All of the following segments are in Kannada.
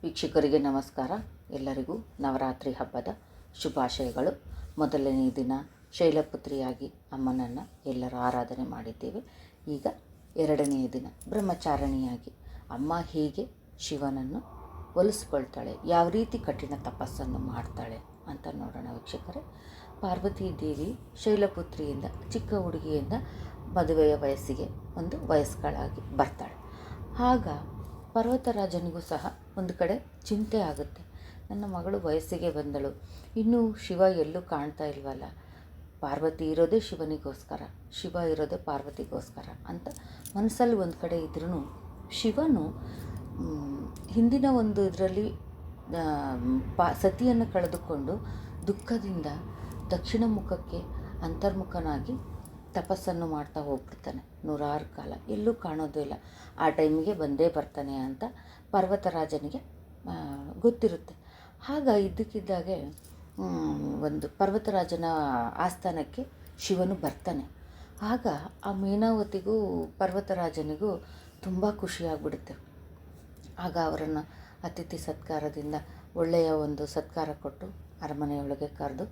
ವೀಕ್ಷಕರಿಗೆ ನಮಸ್ಕಾರ. ಎಲ್ಲರಿಗೂ ನವರಾತ್ರಿ ಹಬ್ಬದ ಶುಭಾಶಯಗಳು. ಮೊದಲನೇ ದಿನ ಶೈಲಪುತ್ರಿಯಾಗಿ ಅಮ್ಮನನ್ನು ಎಲ್ಲರೂ ಆರಾಧನೆ ಮಾಡಿದ್ದೇವೆ. ಈಗ ಎರಡನೆಯ ದಿನ ಬ್ರಹ್ಮಚಾರಿಣಿಯಾಗಿ ಅಮ್ಮ ಹೇಗೆ ಶಿವನನ್ನು ಒಲಿಸ್ಕೊಳ್ತಾಳೆ, ಯಾವ ರೀತಿ ಕಠಿಣ ತಪಸ್ಸನ್ನು ಮಾಡ್ತಾಳೆ ಅಂತ ನೋಡೋಣ ವೀಕ್ಷಕರೇ. ಪಾರ್ವತೀ ದೇವಿ ಶೈಲಪುತ್ರಿಯಿಂದ ಚಿಕ್ಕ ಹುಡುಗಿಯಿಂದ ಮದುವೆಯ ವಯಸ್ಸಿಗೆ ಒಂದು ವಯಸ್ಕಳಾಗಿ ಬರ್ತಾಳೆ. ಆಗ ಪರ್ವತರಾಜನಿಗೂ ಸಹ ಒಂದು ಕಡೆ ಚಿಂತೆ ಆಗುತ್ತೆ. ನನ್ನ ಮಗಳು ವಯಸ್ಸಿಗೆ ಬಂದಳು, ಇನ್ನೂ ಶಿವ ಎಲ್ಲೂ ಕಾಣ್ತಾ ಇಲ್ವಲ್ಲ, ಪಾರ್ವತಿ ಇರೋದೇ ಶಿವನಿಗೋಸ್ಕರ, ಶಿವ ಇರೋದೇ ಪಾರ್ವತಿಗೋಸ್ಕರ ಅಂತ ಮನಸ್ಸಲ್ಲಿ ಒಂದು ಕಡೆ ಇದ್ರೂ ಶಿವನು ಹಿಂದಿನ ಒಂದು ಇದರಲ್ಲಿ ಸತಿಯನ್ನು ಕಳೆದುಕೊಂಡು ದುಃಖದಿಂದ ದಕ್ಷಿಣ ಮುಖಕ್ಕೆ ಅಂತರ್ಮುಖನಾಗಿ ತಪಸ್ಸನ್ನು ಮಾಡ್ತಾ ಹೋಗ್ಬಿಡ್ತಾನೆ. 100 ಕಾಲ ಎಲ್ಲೂ ಕಾಣೋದು ಇಲ್ಲ. ಆ ಟೈಮಿಗೆ ಬಂದೇ ಬರ್ತಾನೆ ಅಂತ ಪರ್ವತರಾಜನಿಗೆ ಗೊತ್ತಿರುತ್ತೆ. ಆಗ ಇದ್ದಕ್ಕಿದ್ದಾಗೆ ಒಂದು ಪರ್ವತರಾಜನ ಆಸ್ಥಾನಕ್ಕೆ ಶಿವನು ಬರ್ತಾನೆ. ಆಗ ಆ ಮೇನಾವತಿಗೂ ಪರ್ವತರಾಜನಿಗೂ ತುಂಬ ಖುಷಿಯಾಗ್ಬಿಡುತ್ತೆ. ಆಗ ಅವರನ್ನು ಅತಿಥಿ ಸತ್ಕಾರದಿಂದ ಒಳ್ಳೆಯ ಒಂದು ಸತ್ಕಾರ ಕೊಟ್ಟು ಅರಮನೆಯೊಳಗೆ ಕರೆದು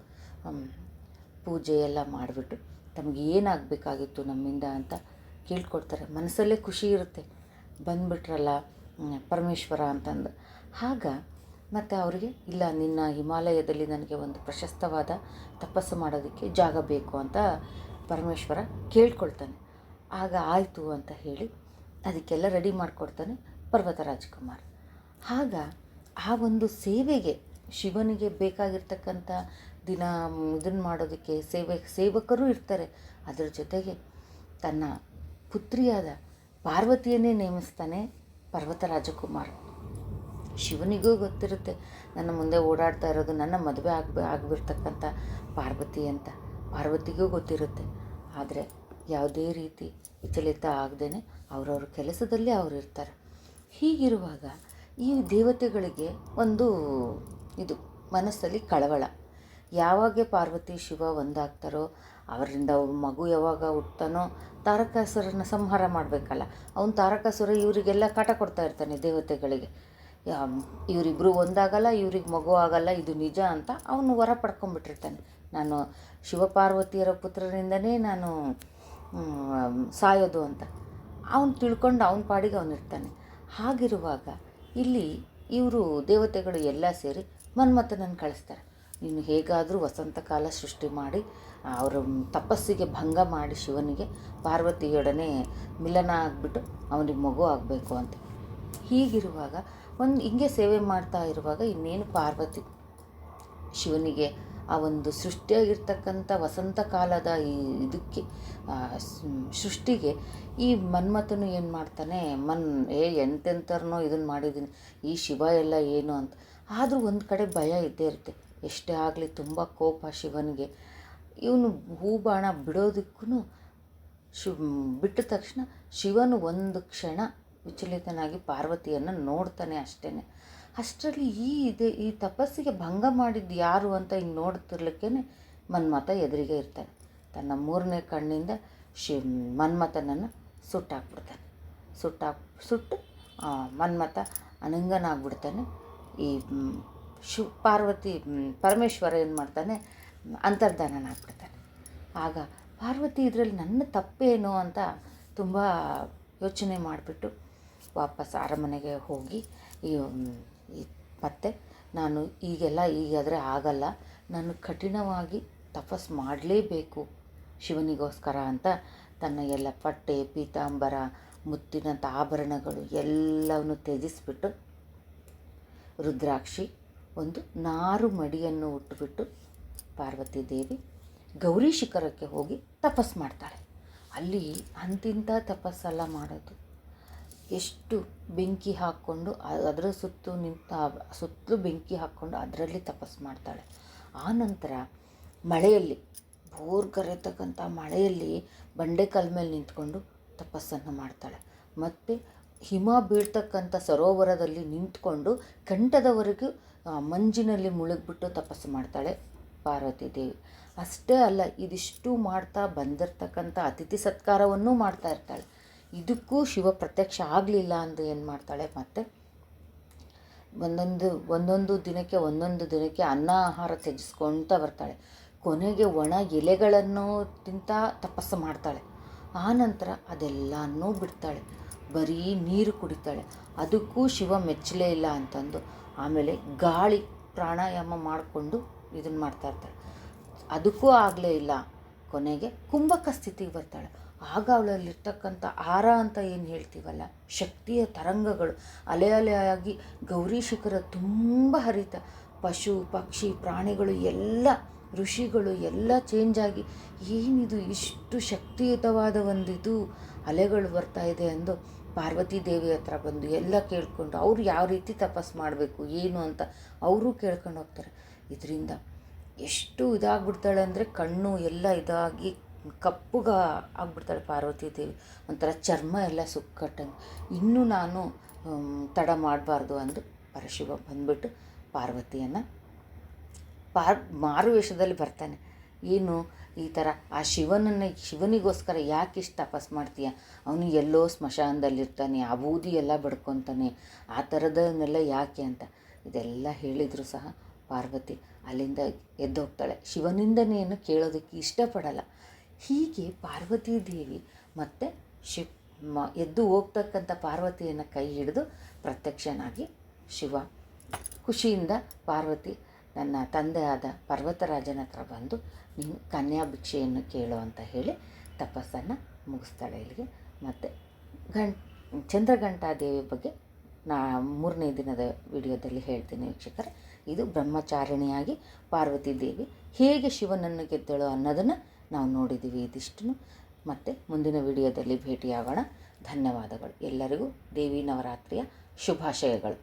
ಪೂಜೆ ಎಲ್ಲ ಮಾಡಿಬಿಟ್ಟು ತಮಗೆ ಏನಾಗಬೇಕಾಗಿತ್ತು ನಮ್ಮಿಂದ ಅಂತ ಕೇಳ್ಕೊಡ್ತಾರೆ. ಮನಸ್ಸಲ್ಲೇ ಖುಷಿ ಇರುತ್ತೆ, ಬಂದುಬಿಟ್ರಲ್ಲ ಪರಮೇಶ್ವರ ಅಂತಂದು. ಆಗ ಮತ್ತು ಅವರಿಗೆ ಇಲ್ಲ, ನಿನ್ನ ಹಿಮಾಲಯದಲ್ಲಿ ನನಗೆ ಒಂದು ಪ್ರಶಸ್ತವಾದ ತಪಸ್ಸು ಮಾಡೋದಕ್ಕೆ ಜಾಗ ಬೇಕು ಅಂತ ಪರಮೇಶ್ವರ ಕೇಳ್ಕೊಳ್ತಾನೆ. ಆಗ ಆಯಿತು ಅಂತ ಹೇಳಿ ಅದಕ್ಕೆಲ್ಲ ರೆಡಿ ಮಾಡಿಕೊಡ್ತಾನೆ ಪರ್ವತ ರಾಜಕುಮಾರ್. ಆಗ ಆ ಒಂದು ಸೇವೆಗೆ ಶಿವನಿಗೆ ಬೇಕಾಗಿರ್ತಕ್ಕಂಥ ದಿನ ಇದನ್ನು ಮಾಡೋದಕ್ಕೆ ಸೇವಕರು ಇರ್ತಾರೆ. ಅದರ ಜೊತೆಗೆ ತನ್ನ ಪುತ್ರಿಯಾದ ಪಾರ್ವತಿಯನ್ನೇ ನೇಮಿಸ್ತಾನೆ ಪರ್ವತ ರಾಜಕುಮಾರ್. ಶಿವನಿಗೂ ಗೊತ್ತಿರುತ್ತೆ ನನ್ನ ಮುಂದೆ ಓಡಾಡ್ತಾ ಇರೋದು ನನ್ನ ಮದುವೆ ಆಗಿಬಿಡ್ತಕ್ಕಂಥ ಪಾರ್ವತಿ ಅಂತ. ಪಾರ್ವತಿಗೂ ಗೊತ್ತಿರುತ್ತೆ. ಆದರೆ ಯಾವುದೇ ರೀತಿ ವಿಚಲಿತ ಆಗದೇ ಅವರವ್ರ ಕೆಲಸದಲ್ಲೇ ಅವರು ಇರ್ತಾರೆ. ಹೀಗಿರುವಾಗ ಈ ದೇವತೆಗಳಿಗೆ ಒಂದು ಇದು ಮನಸ್ಸಲ್ಲಿ ಕಳವಳ. ಯಾವಾಗ ಪಾರ್ವತಿ ಶಿವ ಒಂದಾಗ್ತಾರೋ, ಅವರಿಂದ ಮಗು ಯಾವಾಗ ಹುಟ್ತಾನೋ, ತಾರಕಾಸುರನ ಸಂಹಾರ ಮಾಡಬೇಕಲ್ಲ, ಅವನು ತಾರಕಾಸುರ ಇವರಿಗೆಲ್ಲ ಕಾಟ ಕೊಡ್ತಾ ಇರ್ತಾನೆ ದೇವತೆಗಳಿಗೆ. ಇವರಿಬ್ಬರು ಒಂದಾಗಲ್ಲ, ಇವ್ರಿಗೆ ಮಗು ಆಗಲ್ಲ, ಇದು ನಿಜ ಅಂತ ಅವನು ವರ ಪಡ್ಕೊಂಡ್ಬಿಟ್ಟಿರ್ತಾನೆ. ನಾನು ಶಿವಪಾರ್ವತಿಯರ ಪುತ್ರರಿಂದನೇ ನಾನು ಸಾಯೋದು ಅಂತ ಅವನು ತಿಳ್ಕೊಂಡು ಅವನ ಪಾಡಿಗೆ ಅವನಿರ್ತಾನೆ. ಹಾಗಿರುವಾಗ ಇಲ್ಲಿ ಇವರು ದೇವತೆಗಳು ಎಲ್ಲ ಸೇರಿ ಮನ್ಮಥನನ್ನು ಕಳಿಸ್ತಾರೆ. ನೀನು ಹೇಗಾದರೂ ವಸಂತ ಕಾಲ ಸೃಷ್ಟಿ ಮಾಡಿ ಅವರ ತಪಸ್ಸಿಗೆ ಭಂಗ ಮಾಡಿ ಶಿವನಿಗೆ ಪಾರ್ವತಿಯೊಡನೆ ಮಿಲನ ಆಗಿಬಿಟ್ಟು ಅವನಿಗೆ ಮಗು ಆಗಬೇಕು ಅಂತ. ಹೀಗಿರುವಾಗ ಹಿಂಗೆ ಸೇವೆ ಮಾಡ್ತಾ ಇರುವಾಗ ಇನ್ನೇನು ಪಾರ್ವತಿ ಶಿವನಿಗೆ ಆ ಒಂದು ಸೃಷ್ಟಿಯಾಗಿರ್ತಕ್ಕಂಥ ವಸಂತ ಕಾಲದ ಇದಕ್ಕೆ ಸೃಷ್ಟಿಗೆ ಈ ಮನ್ಮಥನು ಏನು ಮಾಡ್ತಾನೆ, ಎಂತೆಂಥವ್ರನ್ನೋ ಇದನ್ನು ಮಾಡಿದ್ದೀನಿ, ಈ ಶಿವ ಎಲ್ಲ ಏನು ಅಂತ. ಆದರೂ ಒಂದು ಕಡೆ ಭಯ ಇದ್ದೇ ಇರುತ್ತೆ. ಎಷ್ಟೇ ಆಗಲಿ ತುಂಬ ಕೋಪ ಶಿವನಿಗೆ. ಇವನು ಹೂಬಾಣ ಬಿಡೋದಕ್ಕೂ ಬಿಟ್ಟ ತಕ್ಷಣ ಶಿವನು ಒಂದು ಕ್ಷಣ ವಿಚಲಿತನಾಗಿ ಪಾರ್ವತಿಯನ್ನು ನೋಡ್ತಾನೆ ಅಷ್ಟೇ. ಅಷ್ಟರಲ್ಲಿ ಈ ತಪಸ್ಸಿಗೆ ಭಂಗ ಮಾಡಿದ್ದು ಯಾರು ಅಂತ ಹಿಂಗೆ ನೋಡ್ತಿರ್ಲಿಕ್ಕೇ ಮನ್ಮಥ ಎದುರಿಗೆ ಇರ್ತಾನೆ. ತನ್ನ 3ನೇ ಕಣ್ಣಿಂದ ಮನ್ಮಥನನ್ನು ಸುಟ್ಟಾಕ್ಬಿಡ್ತಾನೆ. ಸುಟ್ಟು ಮನ್ಮಥ ಅನಂಗನಾಗ್ಬಿಡ್ತಾನೆ. ಈ ಪಾರ್ವತಿ ಪರಮೇಶ್ವರ ಏನು ಮಾಡ್ತಾನೆ, ಅಂತರ್ಧಾನನಾಗ್ಬಿಡ್ತಾನೆ. ಆಗ ಪಾರ್ವತಿ ಇದರಲ್ಲಿ ನನ್ನ ತಪ್ಪೇನು ಅಂತ ತುಂಬ ಯೋಚನೆ ಮಾಡಿಬಿಟ್ಟು ವಾಪಸ್ ಅರಮನೆಗೆ ಹೋಗಿ ಮತ್ತೆ ನಾನು ಈಗಾದರೆ ಆಗಲ್ಲ, ನಾನು ಕಠಿಣವಾಗಿ ತಪಸ್ಸು ಮಾಡಲೇಬೇಕು ಶಿವನಿಗೋಸ್ಕರ ಅಂತ ತನ್ನ ಎಲ್ಲ ಪಟ್ಟೆ ಪೀತಾಂಬರ ಮುತ್ತಿನಂಥ ಆಭರಣಗಳು ಎಲ್ಲವನ್ನು ತ್ಯಜಿಸಿಬಿಟ್ಟು ರುದ್ರಾಕ್ಷಿ ಒಂದು ನಾರು ಮಡಿಯನ್ನು ಉಟ್ಟುಬಿಟ್ಟು ಪಾರ್ವತಿ ದೇವಿ ಗೌರಿ ಶಿಖರಕ್ಕೆ ಹೋಗಿ ತಪಸ್ಸು ಮಾಡ್ತಾಳೆ. ಅಲ್ಲಿ ಅಂತಿಂಥ ತಪಸ್ಸೆಲ್ಲ ಮಾಡೋದು, ಎಷ್ಟು ಬೆಂಕಿ ಹಾಕ್ಕೊಂಡು ಅದರ ಸುತ್ತಲೂ ಬೆಂಕಿ ಹಾಕ್ಕೊಂಡು ಅದರಲ್ಲಿ ತಪಸ್ಸು ಮಾಡ್ತಾಳೆ. ಆನಂತರ ಮಳೆಯಲ್ಲಿ ಭೋರ್ಗರೆತಕ್ಕಂಥ ಮಳೆಯಲ್ಲಿ ಬಂಡೆಕಲ್ ಮೇಲೆ ನಿಂತ್ಕೊಂಡು ತಪಸ್ಸನ್ನು ಮಾಡ್ತಾಳೆ. ಮತ್ತು ಹಿಮ ಬೀಳ್ತಕ್ಕಂಥ ಸರೋವರದಲ್ಲಿ ನಿಂತ್ಕೊಂಡು ಕಂಠದವರೆಗೂ ಮಂಜಿನಲ್ಲಿ ಮುಳುಗ್ಬಿಟ್ಟು ತಪಸ್ಸು ಮಾಡ್ತಾಳೆ ಪಾರ್ವತಿ ದೇವಿ. ಅಷ್ಟೇ ಅಲ್ಲ, ಇದಿಷ್ಟು ಮಾಡ್ತಾ ಬಂದಿರತಕ್ಕಂಥ ಅತಿಥಿ ಸತ್ಕಾರವನ್ನೂ ಮಾಡ್ತಾ ಇರ್ತಾಳೆ. ಇದಕ್ಕೂ ಶಿವ ಪ್ರತ್ಯಕ್ಷ ಆಗಲಿಲ್ಲ ಅಂದು ಏನು ಮಾಡ್ತಾಳೆ, ಮತ್ತು ಒಂದೊಂದು ದಿನಕ್ಕೆ ಅನ್ನ ಆಹಾರ ತ್ಯಜಿಸ್ಕೊಳ್ತಾ ಬರ್ತಾಳೆ. ಕೊನೆಗೆ ಒಣ ಎಲೆಗಳನ್ನು ತಿಂತಾ ತಪಸ್ಸು ಮಾಡ್ತಾಳೆ. ಆನಂತರ ಅದೆಲ್ಲನೂ ಬಿಡ್ತಾಳೆ, ಬರೀ ನೀರು ಕುಡಿತಾಳೆ. ಅದಕ್ಕೂ ಶಿವ ಮೆಚ್ಚಲೇ ಇಲ್ಲ ಅಂತಂದು ಆಮೇಲೆ ಗಾಳಿ ಪ್ರಾಣಾಯಾಮ ಮಾಡಿಕೊಂಡು ಇದನ್ನು ಮಾಡ್ತಾಯಿರ್ತಾಳೆ. ಅದಕ್ಕೂ ಆಗಲೇ ಇಲ್ಲ. ಕೊನೆಗೆ ಕುಂಭಕ ಸ್ಥಿತಿಗೆ ಬರ್ತಾಳೆ. ಆಗ ಅವಳಲ್ಲಿರ್ತಕ್ಕಂಥ ಆರ ಅಂತ ಏನು ಹೇಳ್ತೀವಲ್ಲ, ಶಕ್ತಿಯ ತರಂಗಗಳು ಅಲೆ ಅಲೆಯಾಗಿ ಗೌರಿ ಶಿಖರ ತುಂಬ ಹರಿತ. ಪಶು ಪಕ್ಷಿ ಪ್ರಾಣಿಗಳು ಎಲ್ಲ, ಋಷಿಗಳು ಎಲ್ಲ ಚೇಂಜ್ ಆಗಿ ಏನಿದು ಇಷ್ಟು ಶಕ್ತಿಯುತವಾದ ಒಂದಿದು ಅಲೆಗಳು ಬರ್ತಾ ಇದೆ ಅಂದು ಪಾರ್ವತಿ ದೇವಿ ಹತ್ರ ಬಂದು ಎಲ್ಲ ಕೇಳಿಕೊಂಡು ಅವರು ಯಾವ ರೀತಿ ತಪಸ್ಸು ಮಾಡಬೇಕು ಏನು ಅಂತ ಅವರು ಕೇಳ್ಕೊಂಡು ಹೋಗ್ತಾರೆ. ಇದರಿಂದ ಎಷ್ಟು ಇದಾಗ್ಬಿಡ್ತಾಳೆ ಅಂದರೆ ಕಣ್ಣು ಎಲ್ಲ ಇದಾಗಿ ಕಪ್ಪುಗ ಆಗ್ಬಿಡ್ತಾಳೆ ಪಾರ್ವತಿ ದೇವಿ. ಒಂಥರ ಚರ್ಮ ಎಲ್ಲ ಸುಕ್ಕಟ್ಟಂಗೆ. ಇನ್ನೂ ನಾನು ತಡ ಮಾಡಬಾರ್ದು ಅಂದು ಪರಶಿವ ಬಂದ್ಬಿಟ್ಟು ಪಾರ್ವತಿಯನ್ನು ಮಾರು ವೇಷದಲ್ಲಿ ಬರ್ತಾನೆ. ಏನು ಈ ಥರ ಆ ಶಿವನಿಗೋಸ್ಕರ ಯಾಕೆ ಇಷ್ಟು ತಪಸ್ಸು ಮಾಡ್ತೀಯ, ಅವನು ಎಲ್ಲೋ ಸ್ಮಶಾನದಲ್ಲಿರ್ತಾನೆ, ಆ ಬೂದಿ ಎಲ್ಲ ಬಡ್ಕೊತಾನೆ, ಆ ಥರದನ್ನೆಲ್ಲ ಯಾಕೆ ಅಂತ ಇದೆಲ್ಲ ಹೇಳಿದರೂ ಸಹ ಪಾರ್ವತಿ ಅಲ್ಲಿಂದ ಎದ್ದೋಗ್ತಾಳೆ. ಶಿವನಿಂದನೇನು ಕೇಳೋದಕ್ಕೆ ಇಷ್ಟಪಡಲ್ಲ. ಹೀಗೆ ಪಾರ್ವತಿ ದೇವಿ ಮತ್ತು ಎದ್ದು ಹೋಗ್ತಕ್ಕಂಥ ಪಾರ್ವತಿಯನ್ನು ಕೈ ಹಿಡಿದು ಪ್ರತ್ಯಕ್ಷನಾಗಿ ಶಿವ ಖುಷಿಯಿಂದ ಪಾರ್ವತಿ ನನ್ನ ತಂದೆ ಆದ ಪರ್ವತರಾಜನ ಹತ್ರ ಬಂದು ನೀನು ಕನ್ಯಾ ಭಿಕ್ಷೆಯನ್ನು ಕೇಳು ಅಂತ ಹೇಳಿ ತಪಸ್ಸನ್ನು ಮುಗಿಸ್ತಾಳೆ ಇಲ್ಲಿಗೆ. ಮತ್ತು ಚಂದ್ರಘಂಟಾದೇವಿ ಬಗ್ಗೆ ನಾ 3ನೇ ದಿನದ ವಿಡಿಯೋದಲ್ಲಿ ಹೇಳ್ತೀನಿ ವೀಕ್ಷಕರೇ. ಇದು ಬ್ರಹ್ಮಚಾರಿಣಿಯಾಗಿ ಪಾರ್ವತಿ ದೇವಿ ಹೇಗೆ ಶಿವನನ್ನು ಗೆದ್ದಳು ಅನ್ನೋದನ್ನು ನಾವು ನೋಡಿದ್ದೀವಿ. ಇದಿಷ್ಟನ್ನು ಮತ್ತು ಮುಂದಿನ ವಿಡಿಯೋದಲ್ಲಿ ಭೇಟಿಯಾಗೋಣ. ಧನ್ಯವಾದಗಳು. ಎಲ್ಲರಿಗೂ ದೇವಿ ನವರಾತ್ರಿಯ ಶುಭಾಶಯಗಳು.